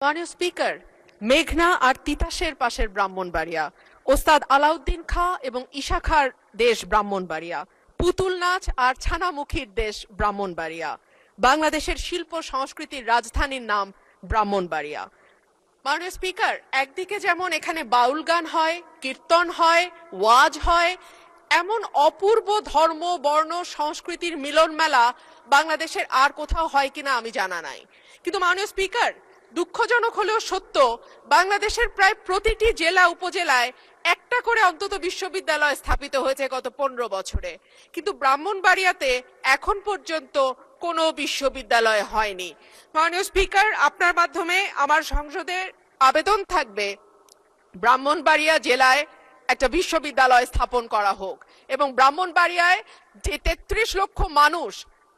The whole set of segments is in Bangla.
মাননীয় স্পিকার, মেঘনা আর তিতাসের পাশের ব্রাহ্মণবাড়িয়া, ওস্তাদ আলাউদ্দিন খাঁ এবং ঈশা খাঁর দেশ ব্রাহ্মণবাড়িয়া, পুতুল নাচ আর ছানামুখীর দেশ ব্রাহ্মণবাড়িয়া, বাংলাদেশের শিল্প সংস্কৃতির রাজধানীর নাম ব্রাহ্মণবাড়িয়া। মাননীয় স্পিকার, একদিকে যেমন এখানে বাউল গান হয়, কীর্তন হয়, ওয়াজ হয়, এমন অপূর্ব ধর্ম বর্ণ সংস্কৃতির মিলন মেলা বাংলাদেশের আর কোথাও হয় কিনা আমি জানা নাই। কিন্তু মাননীয় স্পিকার, দুঃখজনক হলেও সত্য, বাংলাদেশের প্রায় প্রতিটি জেলা উপজেলায় একটা করে অন্তত বিশ্ববিদ্যালয় স্থাপিত হয়েছে গত 15 বছরে, কিন্তু ব্রাহ্মণবাড়িয়াতে এখন পর্যন্ত কোনো বিশ্ববিদ্যালয় হয়নি। মাননীয় স্পিকার, আপনার মাধ্যমে আমার সংসদে আবেদন থাকবে ব্রাহ্মণবাড়িয়া জেলায় একটা বিশ্ববিদ্যালয় স্থাপন করা হোক এবং ব্রাহ্মণবাড়িয়ায় যে 33 লক্ষ মানুষ,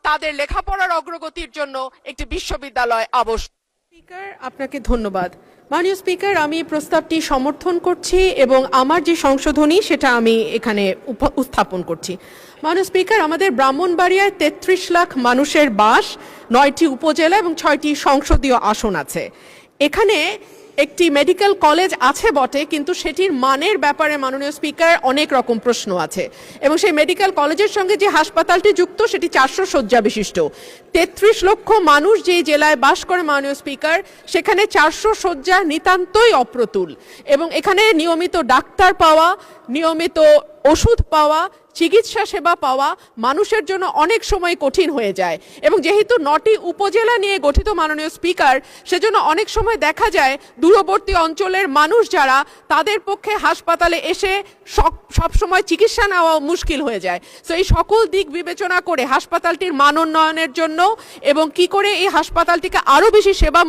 তাদের লেখাপড়ার অগ্রগতির জন্য একটি বিশ্ববিদ্যালয় আবশ্যক। স্পিকার, আপনাকে ধন্যবাদ। মাননীয় স্পিকার, আমি প্রস্তাবটি সমর্থন করছি এবং আমার যে সংশোধনী সেটা আমি এখানে উপস্থাপন করছি। মাননীয় স্পিকার, আমাদের ব্রাহ্মণবাড়িয়ায় 33 লাখ মানুষের বাস, 9টি উপজেলা এবং 6টি সংসদীয় আসন আছে। এখানে একটি মেডিকেল কলেজ আছে বটে, কিন্তু সেটির মানের ব্যাপারে মাননীয় স্পিকার অনেক রকম প্রশ্ন আছে এবং সেই মেডিকেল কলেজের সঙ্গে যে হাসপাতালটি যুক্ত সেটি 400 শয্যা বিশিষ্ট। 33 লক্ষ মানুষ যে জেলায় বাস করে মাননীয় স্পিকার, সেখানে 400 শয্যা নিতান্তই অপ্রতুল এবং এখানে নিয়মিত ডাক্তার পাওয়া, নিয়মিত ওষুধ পাওয়া, চিকিৎসা সেবা পাওয়া মানুষের জন্য অনেক সময় কঠিন হয়ে যায় এবং যেহেতু 9টি উপজেলা নিয়ে গঠিত মাননীয় স্পিকার, সেজন্য অনেক সময় দেখা যায় দূরবর্তী অঞ্চলের মানুষ যারা, তাদের পক্ষে হাসপাতালে এসে সব সময় চিকিৎসা নেওয়া মুশকিল হয়ে যায়। তো এই সকল দিক বিবেচনা করে হাসপাতালটির মান উন্নয়নের জন্য এবং কি করে এই হাসপাতালটিকে আরো বেশি সেবা